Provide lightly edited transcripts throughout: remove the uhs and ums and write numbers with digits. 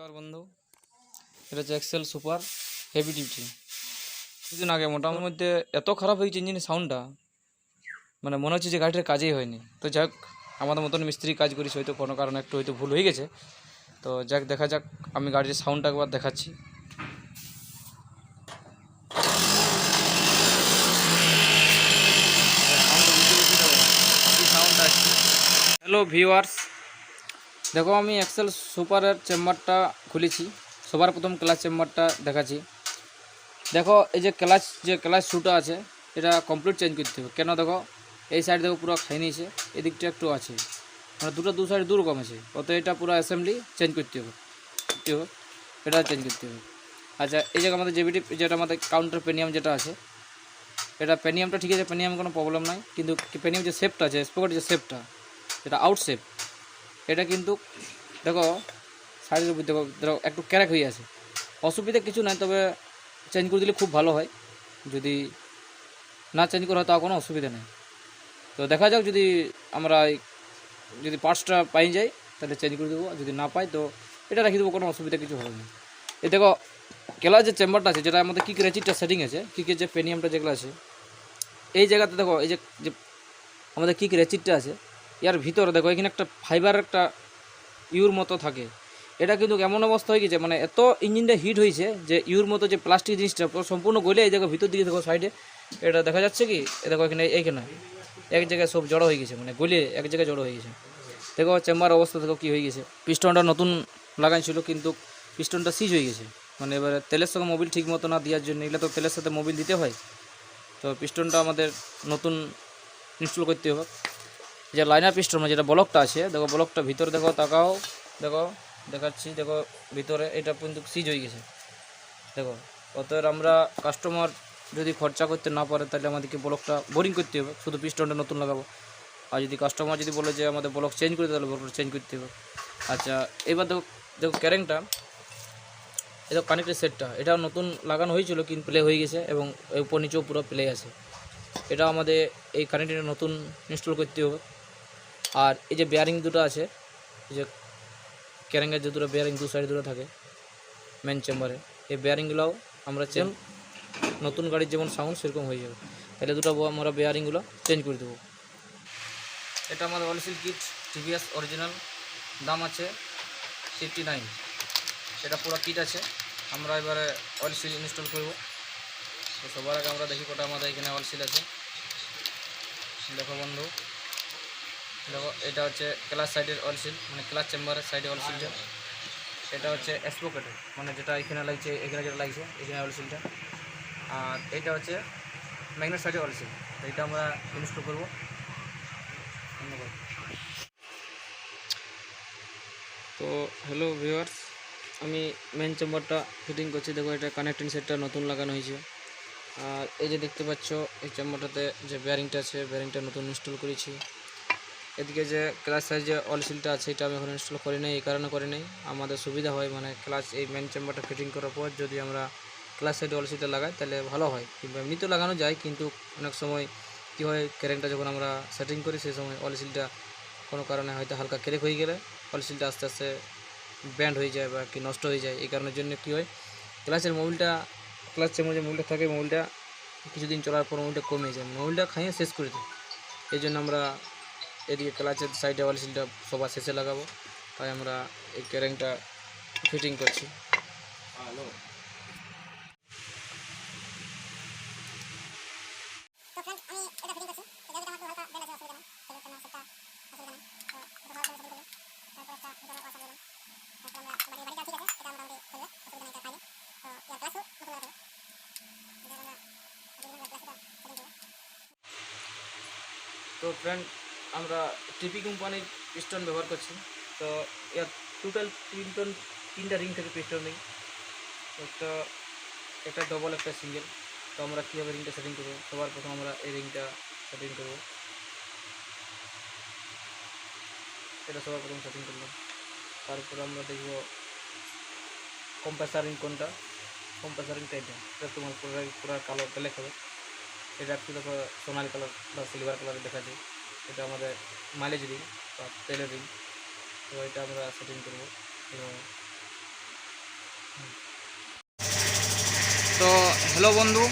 নমস্কার বন্ধু, এটা হচ্ছে এক্সেল সুপার হেভি ডিউটি। কিছুদিন আগে মোটামুটি মধ্যে এত খারাপ হয়েছে ইঞ্জিনের সাউন্ডটা, মানে মনে হচ্ছে যে গাড়িটার কাজই হয়নি। তো যাক, আমাদের মতন মিস্ত্রি কাজ করিস, হয়তো কোনো কারণে একটু হয়তো ভুল হয়ে গেছে। তো যাক, দেখা যাক, আমি গাড়ির সাউন্ডটা একবার দেখাচ্ছি। হ্যালো ভিউয়ার্স, দেখো আমি এক্সেল সুপারের চেম্বারটা খুলেছি। সবার প্রথম ক্লাচ চেম্বারটা দেখাচ্ছি। দেখো এই যে ক্লাচ শুটা আছে, এটা কমপ্লিট চেঞ্জ করতে হবে। কেন দেখো, এই সাইড দেখো পুরো খাই নিয়েছে, এদিকটা একটু আছে, মানে দু সাইড দু রকম আছে। অত এটা পুরো অ্যাসেম্বলি চেঞ্জ করতে হবে, এটা চেঞ্জ করতে হবে। আচ্ছা, এই জায়গা আমাদের জেবিটি, যেটা আমাদের কাউন্টার পেনিয়াম যেটা আছে, এটা পেনিয়ামটা ঠিক আছে, পেনিয়াম কোনো প্রবলেম নাই। কিন্তু পেনিয়াম যে শেপটা আছে, স্পকের যে শেপটা, যেটা আউট শেপ, এটা কিন্তু দেখো সাইডের উপর দেখো একটু ক্র্যাক হয়ে আছে। অসুবিধা কিছু নাই, তবে চেঞ্জ করে দিলে খুব ভালো হয়। যদি না চেঞ্জ করা হয় তাও কোনো অসুবিধা নেই। তো দেখা যাক, যদি পার্টসটা পাই যাই তাহলে চেঞ্জ করে দেবো, যদি না পাই তো এটা রেখে দেবো, কোনো অসুবিধা কিছু হবে না। এই দেখো কেলার যে চেম্বারটা আছে, যেটা আমাদের কিক রেচিটটা সেটিং আছে, কিকের যে পেনিয়ামটা যেগুলো আছে, এই জায়গাতে দেখো এই যে যে আমাদের কিক রেচিটটা আছে, ইয়ার ভিতরে দেখো এখানে একটা ফাইবার একটা ইউর মতো থাকে। এটা কিন্তু এমন অবস্থা হয়ে গেছে, মানে এত ইঞ্জিনটা হিট হয়েছে যে ইউর মতো যে প্লাস্টিক জিনিসটা সম্পূর্ণ গলে, এই দেখো ভিতর দিকে দেখো সাইডে, এটা দেখা যাচ্ছে কি, এ দেখো এখানে এক জায়গায় সব জড়ো হয়ে গেছে, মানে গলে এক জায়গায় জড়ো হয়ে গেছে। দেখো চেম্বার অবস্থা দেখো কী হয়ে গেছে। পিস্টনটা নতুন লাগাইছিল, কিন্তু পিস্টনটা সিজ হয়ে গেছে। মানে এবারে তেলের সঙ্গে মোবিল ঠিক মতো না দেওয়ার জন্য, এগুলো তো তেলের সাথে মোবিল দিতে হয়, তো পিস্টনটা আমাদের নতুন ইনস্টল করতে হবে। যে লাইনার পিস্টন, মানে যেটা ব্লকটা আছে, দেখো ব্লকটা ভিতরে দেখো, তাকাও, দেখো দেখাচ্ছি, দেখো ভিতরে এটা কিন্তু সিজ হয়ে গেছে। দেখো অতএব আমরা কাস্টমার যদি খরচা করতে না পারে, তাহলে আমাদেরকে ব্লকটা বোরিং করতে হবে, শুধু পিস্টনটা নতুন লাগাবো। আর যদি কাস্টমার যদি বলে যে আমাদের ব্লক চেঞ্জ করে, তাহলে ব্লকটা চেঞ্জ করতে হবে। আচ্ছা, এবার দেখো দেখো ক্যারেংটা, এটা কানেক্টের সেটটা, এটাও নতুন লাগানো হয়েছিল, কিন্তু প্লে হয়ে গেছে, এবং উপর নিচেও পুরো প্লে আছে। এটা আমাদের এই কানেক্টরটা নতুন ইনস্টল করতে হবে। আর এই যে বেয়ারিং দুটো আছে, এই যে ক্যারেঙ্গের যে দুটো বেয়ারিং দু সাইডে দুটো থাকে মেন চেম্বারে, এই বেয়ারিংগুলোও আমরা নতুন গাড়ির যেমন সাউন্ড সেরকম হয়ে যাবে, তাহলে দুটো আমরা বেয়ারিংগুলো চেঞ্জ করে দেবো। এটা আমাদের অয়েল কিট টিভিএস অরিজিনাল, দাম আছে 59। এটা পুরো কিট আছে। আমরা এবারে অয়েল সিল ইনস্টল করব। তো সবার আগে আমরা দেখি কটা আমাদের এখানে অয়েল সিল আছে। দেখো বন্ধু, দেখো এটা হচ্ছে ক্লাচ সাইডের অয়েল সিল, মানে ক্লাচ চেম্বারের সাইডে অয়েল সিলটা। এটা হচ্ছে স্পকেটের, মানে যেটা এখানে লাগছে, এখানে যেটা লাগছে এখানে অয়েল সিলটা। আর এটা হচ্ছে ম্যাগনেট সাইডে অয়েল সিল। তো এটা আমরা ইনস্টল করব। ধন্যবাদ। তো হ্যালো ভিউয়ার্স, আমি মেন চেম্বারটা ফিটিং করছি। দেখো এটা কানেক্টিং সেটটা নতুন লাগানো হয়েছে। আর এই যে দেখতে পাচ্ছ, এই চেম্বারটাতে যে বেয়ারিংটা আছে, বেয়ারিংটা নতুন ইনস্টল করেছি। এদিকে যে ক্লাচ সাইজ যে অয়েল সিলটা আছে, এটা আমি এখন ইনস্টল করি নাই, এই কারণে করি নাই, আমাদের সুবিধা হয়, মানে ক্লাচ এই মেন চেম্বারটা ফিটিং করার পর যদি আমরা ক্লাচ সাইডে অয়েল সিলটা লাগাই তাহলে ভালো হয়। কিংবা এমনিতেও লাগানো যায়, কিন্তু অনেক সময় কী হয়, ক্যারেন্টটা যখন আমরা সেটিং করি সেই সময় অয়েল সিলটা কোনো কারণে হয়তো হালকা ক্রেক হয়ে গেলে অয়েল সিলটা আস্তে আস্তে ব্যান্ড হয়ে যায় বা কি নষ্ট হয়ে যায়। এই কারণের জন্য কী হয়, ক্লাচ চেম্বারে যে মোবিলটা থাকে, মোবিলটা কিছুদিন চলার পর মোবিলটা কমে যায়, মোবিলটা খাইয়ে শেষ করে দেয়। এই জন্য আমরা এদিকে ক্লাচের সাইডে অয়েল সিলটা সবার শেষে লাগাবো, তাই আমরা এই ক্যারেংটা ফিটিং করছি। হ্যালো, তো ফ্রেন্ড, আমরা টিপি কোম্পানির পিস্টন ব্যবহার করছি। তো এর টোটাল তিনটা রিং থেকে পিস্টন রিং, একটা ডবল একটা সিঙ্গেল। তো আমরা কীভাবে রিংটা সেটিং করবো, সবার প্রথম আমরা এই রিংটা সেটিং করবো। এটা সবার প্রথম সেটিং করলাম। তারপরে আমরা দেখব কম্প্রেসার রিং কোনটা, কম্প্রেসার রিংটা এটা তোমার পুরো কালো ব্ল্যাক হবে। এটা একটু দেখো সোনালি কালার বা সিলভার কালারে দেখা যায়। এটা আমাদের মাইলেজ রিং বা তেলের রিং। তো এটা আমরা সেটিং করব। এবং তো হ্যালো বন্ধু,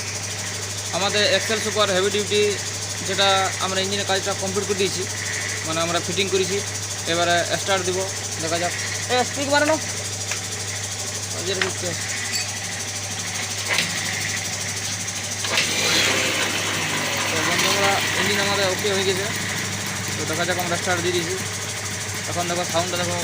আমাদের এক্সেল সুপার হেভি ডিউটি যেটা আমরা ইঞ্জিনের কাজটা কমপ্লিট করে দিয়েছি, মানে আমরা ফিটিং করেছি। এবারে স্টার্ট দিব, দেখা যাক। স্টিক বানানো দিচ্ছে। তো বন্ধু, আমরা ইঞ্জিন আমাদের ওকে হয়ে গেছে। তো দেখা যাক, আমরা স্টার্ট দিয়ে দিয়েছি। এখন দেখো সাউন্ডটা দেখো